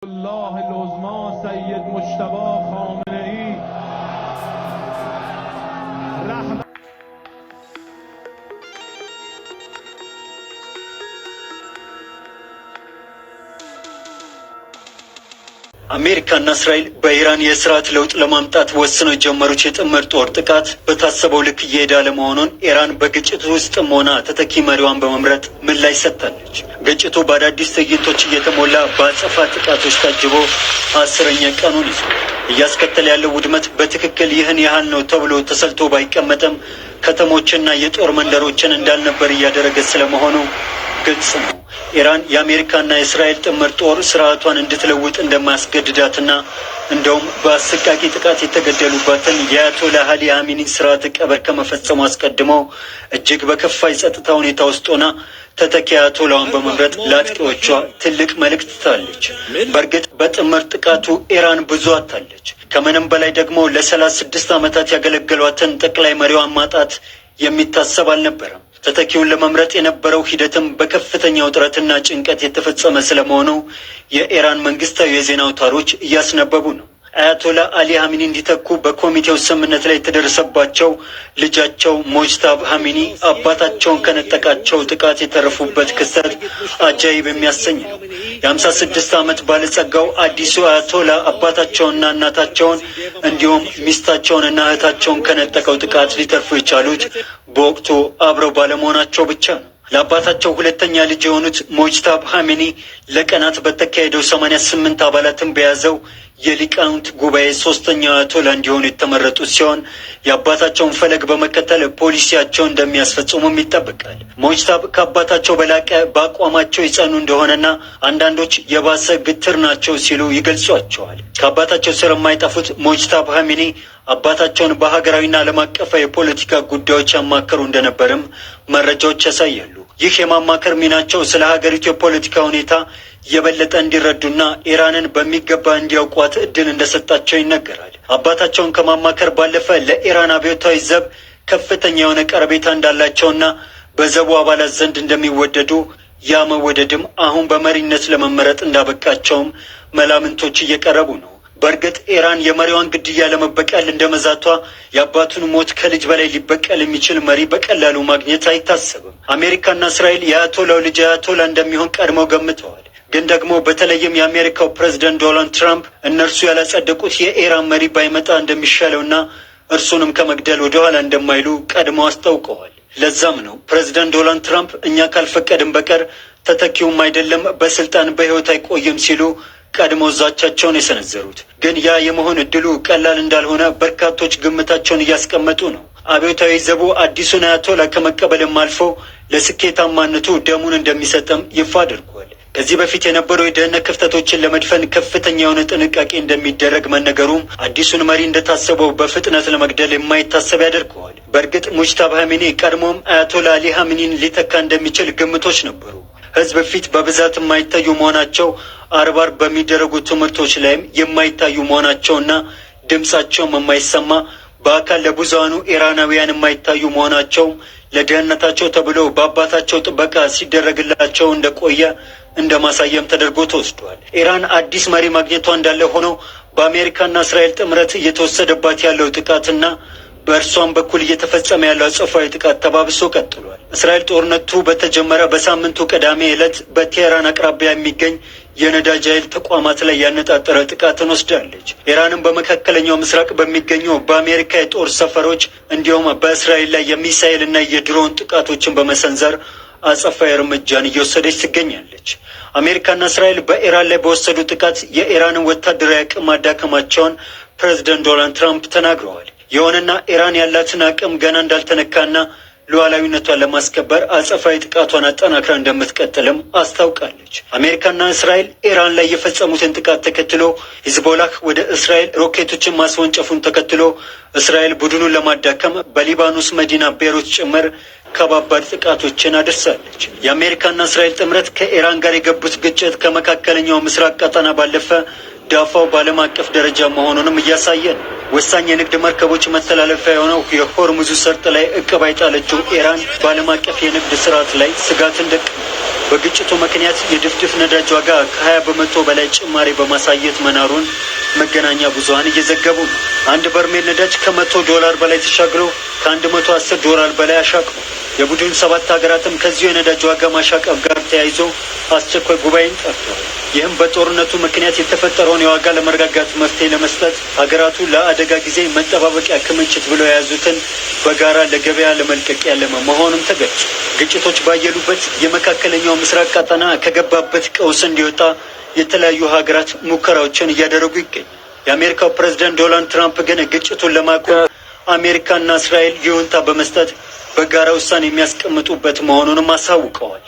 الله العظمى سید مجتبی خامنه‌ای رحمت አሜሪካና እስራኤል በኢራን የስርዓት ለውጥ ለማምጣት ወስነው የጀመሩት የጥምር ጦር ጥቃት በታሰበው ልክ እየሄደ አለመሆኑን ኢራን በግጭቱ ውስጥም ሆና ተተኪ መሪዋን በመምረጥ ምላሽ ሰጥታለች። ግጭቱ በአዳዲስ ትዕይንቶች እየተሞላ በአጸፋ ጥቃቶች ታጅቦ 10ኛ ቀኑን ይዟል። እያስከተለ ያለው ውድመት በትክክል ይህን ያህል ነው ተብሎ ተሰልቶ ባይቀመጥም ከተሞችና የጦር መንደሮችን እንዳልነበር እያደረገ ስለመሆኑ ግልጽ ነው። ኢራን የአሜሪካና የእስራኤል ጥምር ጦር ስርዓቷን እንድትለውጥ እንደማያስገድዳትና እንደውም በአሰቃቂ ጥቃት የተገደሉባትን የአያቶላህ አሊ ኻሜኒ ስርዓተ ቀብር ከመፈጸሙ አስቀድሞ እጅግ በከፋ የጸጥታ ሁኔታ ውስጥ ሆና ተተኪ አያቶላዋን በመምረጥ ለአጥቂዎቿ ትልቅ መልእክት ትታለች። በእርግጥ በጥምር ጥቃቱ ኢራን ብዙ አጥታለች። ከምንም በላይ ደግሞ ለ36 ዓመታት ያገለገሏትን ጠቅላይ መሪዋን ማጣት የሚታሰብ አልነበረም። ተተኪውን ለመምረጥ የነበረው ሂደትም በከፍተኛ ውጥረትና ጭንቀት የተፈጸመ ስለመሆኑ የኢራን መንግስታዊ የዜና አውታሮች እያስነበቡ ነው። አያቶላ አሊ ኻሜኒ እንዲተኩ በኮሚቴው ስምምነት ላይ የተደረሰባቸው ልጃቸው ሞጅታባ ኻሜኒ አባታቸውን ከነጠቃቸው ጥቃት የተረፉበት ክስተት አጃይብ የሚያሰኝ ነው። የ56 ዓመት ባለጸጋው አዲሱ አያቶላ አባታቸውንና እናታቸውን እንዲሁም ሚስታቸውንና እህታቸውን ከነጠቀው ጥቃት ሊተርፉ የቻሉት በወቅቱ አብረው ባለመሆናቸው ብቻ ነው። ለአባታቸው ሁለተኛ ልጅ የሆኑት ሞጅታባ ኻሜኒ ለቀናት በተካሄደው 88 አባላትን በያዘው የሊቃውንት ጉባኤ ሶስተኛው አያቶላ እንዲሆኑ የተመረጡ ሲሆን የአባታቸውን ፈለግ በመከተል ፖሊሲያቸውን እንደሚያስፈጽሙም ይጠበቃል። ሞጅታባ ከአባታቸው በላቀ በአቋማቸው የጸኑ እንደሆነና አንዳንዶች የባሰ ግትር ናቸው ሲሉ ይገልጿቸዋል። ከአባታቸው ስር የማይጠፉት ሞጅታባ ኻሜኒ አባታቸውን በሀገራዊና ዓለም አቀፋዊ የፖለቲካ ጉዳዮች ያማከሩ እንደነበርም መረጃዎች ያሳያሉ። ይህ የማማከር ሚናቸው ስለ ሀገሪቱ የፖለቲካ ሁኔታ የበለጠ እንዲረዱና ኢራንን በሚገባ እንዲያውቋት እድል እንደሰጣቸው ይነገራል። አባታቸውን ከማማከር ባለፈ ለኢራን አብዮታዊ ዘብ ከፍተኛ የሆነ ቀረቤታ እንዳላቸውና በዘቡ አባላት ዘንድ እንደሚወደዱ፣ ያ መወደድም አሁን በመሪነት ለመመረጥ እንዳበቃቸውም መላምንቶች እየቀረቡ ነው። በእርግጥ ኢራን የመሪዋን ግድያ ለመበቀል እንደመዛቷ የአባቱን ሞት ከልጅ በላይ ሊበቀል የሚችል መሪ በቀላሉ ማግኘት አይታሰብም። አሜሪካና እስራኤል የአያቶላው ልጅ አያቶላ እንደሚሆን ቀድመው ገምተዋል። ግን ደግሞ በተለይም የአሜሪካው ፕሬዝደንት ዶናልድ ትራምፕ እነርሱ ያላጸደቁት የኢራን መሪ ባይመጣ እንደሚሻለውና እርሱንም ከመግደል ወደኋላ እንደማይሉ ቀድመው አስታውቀዋል። ለዛም ነው ፕሬዝደንት ዶናልድ ትራምፕ እኛ ካልፈቀድን በቀር ተተኪውም አይደለም በስልጣን በሕይወት አይቆይም ሲሉ ቀድሞ ዛቻቸውን የሰነዘሩት። ግን ያ የመሆን እድሉ ቀላል እንዳልሆነ በርካቶች ግምታቸውን እያስቀመጡ ነው። አብዮታዊ ዘቡ አዲሱን አያቶላ ከመቀበልም አልፎ ለስኬታማነቱ ደሙን እንደሚሰጥም ይፋ አድርጓል። ከዚህ በፊት የነበሩ የደህንነት ክፍተቶችን ለመድፈን ከፍተኛ የሆነ ጥንቃቄ እንደሚደረግ መነገሩም አዲሱን መሪ እንደታሰበው በፍጥነት ለመግደል የማይታሰብ ያደርገዋል። በእርግጥ ሙጅታባ ኻሜኒ ቀድሞም አያቶላ አሊ ኻሜኒን ሊተካ እንደሚችል ግምቶች ነበሩ። ህዝብ ፊት በብዛት የማይታዩ መሆናቸው፣ አርብ አርብ በሚደረጉ ትምህርቶች ላይም የማይታዩ መሆናቸውና ድምጻቸውም የማይሰማ በአካል ለብዙሃኑ ኢራናውያን የማይታዩ መሆናቸው ለደህንነታቸው ተብሎ በአባታቸው ጥበቃ ሲደረግላቸው እንደቆየ እንደ ማሳየም ተደርጎ ተወስዷል። ኢራን አዲስ መሪ ማግኘቷ እንዳለ ሆኖ በአሜሪካና እስራኤል ጥምረት እየተወሰደባት ያለው ጥቃትና በእርሷም በኩል እየተፈጸመ ያለው አጸፋዊ ጥቃት ተባብሶ ቀጥሏል። እስራኤል ጦርነቱ በተጀመረ በሳምንቱ ቅዳሜ ዕለት በቴህራን አቅራቢያ የሚገኝ የነዳጅ ኃይል ተቋማት ላይ ያነጣጠረ ጥቃትን ወስዳለች። ኢራንም በመካከለኛው ምስራቅ በሚገኙ በአሜሪካ የጦር ሰፈሮች እንዲሁም በእስራኤል ላይ የሚሳኤልና የድሮን ጥቃቶችን በመሰንዘር አጸፋዊ እርምጃን እየወሰደች ትገኛለች። አሜሪካና እስራኤል በኢራን ላይ በወሰዱ ጥቃት የኢራንን ወታደራዊ አቅም ማዳከማቸውን ፕሬዝደንት ዶናልድ ትራምፕ ተናግረዋል። ይሁንና ኢራን ያላትን አቅም ገና እንዳልተነካና ሉዓላዊነቷን ለማስከበር አጸፋዊ ጥቃቷን አጠናክራ እንደምትቀጥልም አስታውቃለች። አሜሪካና እስራኤል ኢራን ላይ የፈጸሙትን ጥቃት ተከትሎ ሂዝቦላህ ወደ እስራኤል ሮኬቶችን ማስወንጨፉን ተከትሎ እስራኤል ቡድኑን ለማዳከም በሊባኖስ መዲና ቤይሩት ጭምር ከባባድ ጥቃቶችን አድርሳለች። የአሜሪካና እስራኤል ጥምረት ከኢራን ጋር የገቡት ግጭት ከመካከለኛው ምስራቅ ቀጠና ባለፈ ዳፋው በዓለም አቀፍ ደረጃ መሆኑንም እያሳየ ነው። ወሳኝ የንግድ መርከቦች መተላለፊያ የሆነው የሆርሙዝ ሰርጥ ላይ እቀባ የጣለችው ኢራን በዓለም አቀፍ የንግድ ስርዓት ላይ ስጋትን ደቅ በግጭቱ ምክንያት የድፍድፍ ነዳጅ ዋጋ ከ20 በመቶ በላይ ጭማሪ በማሳየት መናሩን መገናኛ ብዙሃን እየዘገቡ ነው። አንድ በርሜል ነዳጅ $100 በላይ ተሻግሮ $110 በላይ አሻቅቦ የቡድን 7 ሀገራትም ከዚሁ የነዳጅ ዋጋ ማሻቀብ ጋር ተያይዞ አስቸኳይ ጉባኤን ጠርቷል። ይህም በጦርነቱ ምክንያት የተፈጠረውን የዋጋ ለመረጋጋት መፍትሄ ለመስጠት ሀገራቱ ለአደጋ ጊዜ መጠባበቂያ ክምችት ብለው የያዙትን በጋራ ለገበያ ለመልቀቅ ያለመ መሆኑን ተገልጿል። ግጭቶች ባየሉበት የመካከለኛው ምስራቅ ቀጠና ከገባበት ቀውስ እንዲወጣ የተለያዩ ሀገራት ሙከራዎችን እያደረጉ ይገኛል። የአሜሪካው ፕሬዝዳንት ዶናልድ ትራምፕ ግን ግጭቱን ለማቆም አሜሪካና እስራኤል ይሁንታ በመስጠት በጋራ ውሳኔ የሚያስቀምጡበት መሆኑንም አሳውቀዋል።